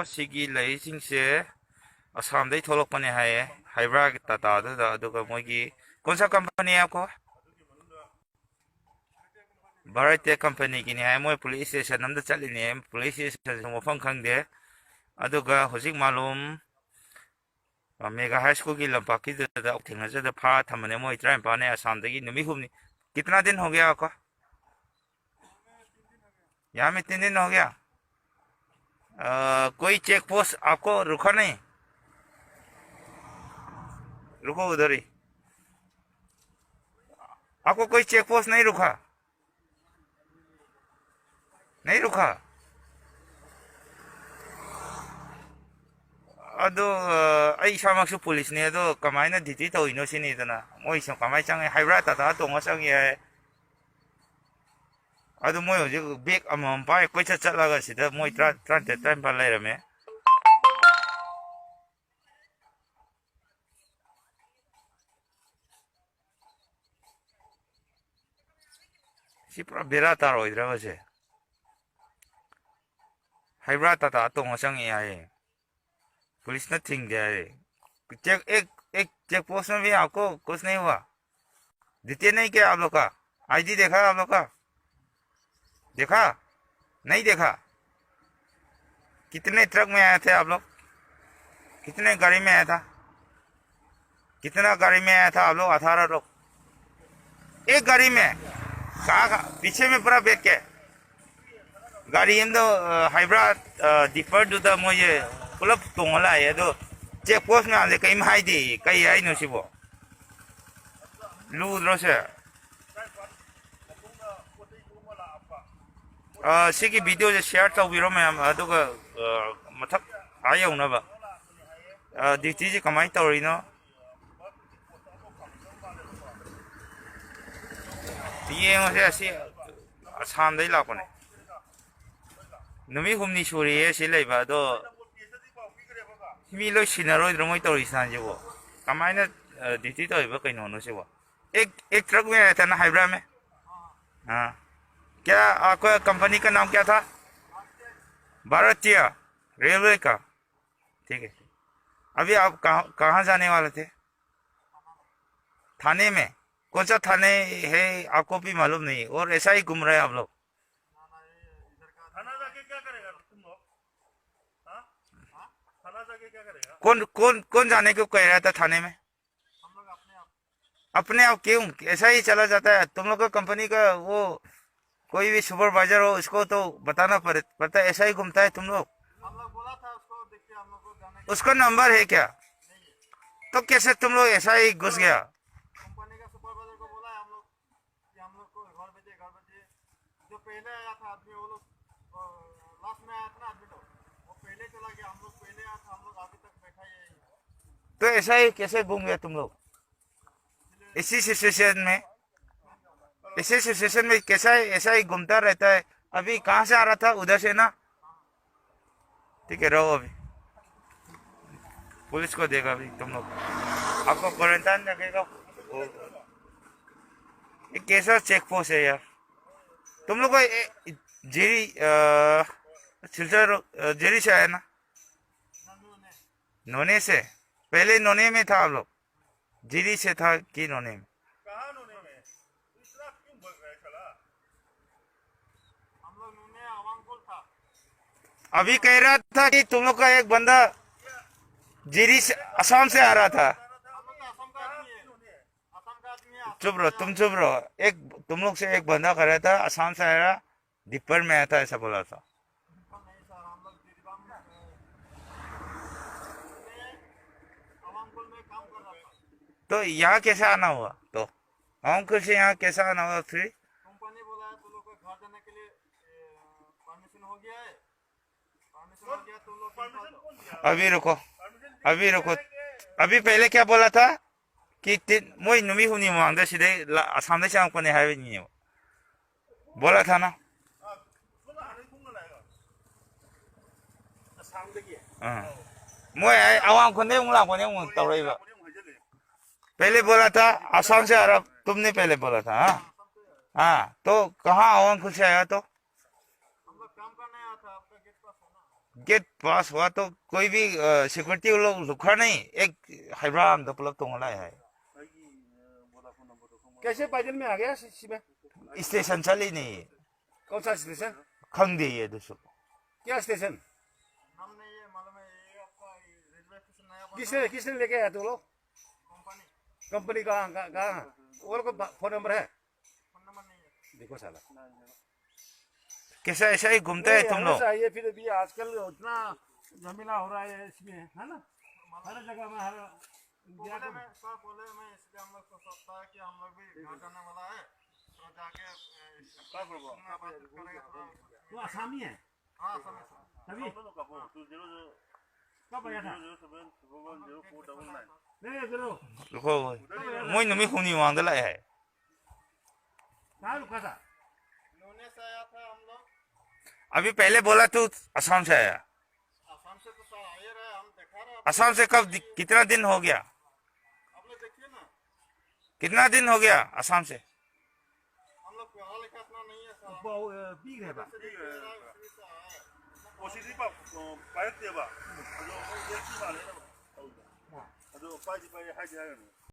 ꯁꯤꯒꯤ ꯂꯩꯔꯤꯁꯤꯡꯁꯦ असम थोलपने है हाइब्रा टाटा मोगी कौन सा कंपनी है आपको भारतीय कंपनी की है मोई पुलिस स्टेशन चलने पुलिस स्टेशन मफम खंगे हजिक मालूम मेगा हाई स्कूल की लंपाकी थेंजद फा थमने मोई 35 ने असम नुमी हुमनी कितना दिन हो गया आपका यहाँ में 3 दिन हो गया कोई चेक पोस्ट आपको रुका नहीं रुको उधर ही आपको कोई चेक पोस्ट नहीं रुका नहीं रुका अदो इसामक्सु पुलिस ने अदो कमायना ड्यूटी तौइनो सिनीदना मोइ सम कमाय चंगे हाइब्रा टाटा तोंगा चंगे है अदो मोइ होजे बेग अमम पाय कोइचा चलागा सिदा मोइ 30 लेरमे सी पूरा बेरा तार होइद्रा बसे हाइब्रा टाटा तोंगा चंगे है पुलिस ने थिंग दिया है एक चेक पोस्ट में भी आपको कुछ नहीं हुआ देते नहीं क्या आप लोग का आईडी देखा आप लोग का देखा नहीं देखा कितने ट्रक में आए थे आप लोग कितने गाड़ी में आया था कितना गाड़ी में आया था आप लोग 18 लोग एक गाड़ी में कहा पीछे में पूरा बैठ के गाड़ी इन दो हाइब्रा डिफर दूधा मुझे पुलप तोंगला है तो चेक पोस्ट में आले कहीं हाई दी कहीं आई नो सिबो लूद्रो से सिगी वीडियो जे शेयर तौबिरो मैम अदुगा मथक आयौनबा ड्यूटी जे कमाई तौरिनो येंगसे असि आसामदै लापने नुमी हुमनी सुरिये सि लेबा दो मी लोग सिनारोइद्रो मोइ तौरिसान जेबो कमाइना ड्यूटी तौइबा कइनो नो सेबो एक ट्रक में आया था ना हाइब्रा में हाँ क्या आपका कंपनी का नाम क्या था भारतीय रेलवे का ठीक है अभी आप कहाँ जाने वाले थे थाने में कौन सा थाने है आपको भी मालूम नहीं और ऐसा ही घूम रहे आप लोग कौन जाने को कह रहा था थाने में अपने आप क्यों ऐसा ही चला जाता है तुम लोग का कंपनी का वो कोई भी सुपरवाइजर हो उसको तो बताना पड़ता है ऐसा ही घूमता है तुम लोग बोला था उसको देखिए हम लोग को जाने उसका नंबर है क्या तो कैसे तुम लोग ऐसा ही घुस गया कंपनी का सुपरवाइजर को बोला हम लोग कि हम लोग को घर भेजे जो पहले आया था आदमी वो लोग लास्ट में आया था ना आदमी तो वो पहले चला गया हम लोग पहले आया था हम लोग अभी तक बैठा ही तो ऐसा ही कैसे घूम गए तुम लोग इसी सिचुएशन में कैसा है ऐसा ही घूमता रहता है अभी कहाँ से आ रहा था उधर से ना ठीक है रहो अभी पुलिस को देगा अभी तुम लोग आपको क्वारंटाइन रखेगा ये कैसा चेक पोस्ट है यार तुम लोग को जेरी सिलचर जेरी से आया ना नोने से पहले नोने में था आप लोग जीरी से था कि नोने में अभी कह रहा था कि तुम लोग का एक बंदा जीरी से असम से आ रहा था चुप रहो तुम चुप रहो एक तुम लोग से एक बंदा कर रहा था असम से आ रहा दीपर में आया था ऐसा बोला था तो यहाँ कैसे आना हुआ तो अंकुल से यहाँ कैसे आना हुआ फिर कंपनी बोला है तुम लोग को घर जाने के लिए परमिशन हो गया है परमिशन हो गया तुम लोग अभी रुको अभी पहले क्या बोला था कि मोई नुमी हुनी मांगदा सिदे असम से आंकने है नहीं बोला था ना मोई आवाम को नहीं उंगला को नहीं तौरेबा पहले बोला था आसाम से आ रहा तुमने पहले बोला था हाँ तो कहाँ आवाम खुद से आया तो हम लोग काम करने आया था आपका गेट पास है ना गेट पास हुआ तो कोई भी सिक्योरिटी लोग रुका नहीं, एक हैरान दपलक तो होना है। कैसे पैदल में आ गया सीबे? स्टेशन चली नहीं, कौन सा स्टेशन? खंग दी है दोस्तों। क्या स्टेशन? हमने ये मालूम है, ये आपका रेलवे स्टेशन नया बना किसने किसने लेके आया तुम लोग? कंपनी। कंपनी कहाँ? वो लोग का फोन नंबर है? फोन नंबर नहीं है। देखो साला, कैसा ऐसा ही घूमते हैं तुम लोग? ये फिर भी आजकल उतना झमेला हो रहा है इसमें, है ना? हर जगह में हर बोले मैं सर बोले मैं इसलिए हम लोग को सोचता है कि हम लोग भी घर जाने वाला है, तो जाके बात करेंगे थोड़ा। तो आसामी है? हाँ समय तभी कब आया था? नहीं करो, रुको, मैं नमी खूनी मांग लाया है। कहाँ रुका था? लोने से आया था हम लोग। अभी पहले बोला तू असम से आया। आसाम से तो सर आए रहे, हम दिखा रहे हैं। असम से कब, कितना दिन हो गया? आप लोग देखिए ना, कितना दिन हो गया असम से? हम लोग पढ़ा लिखा इतना नहीं है सर। पी गए बा। 오시리바 빠이트바 아주 일찍 말해. 아주 빠지 빠지 하지 하는.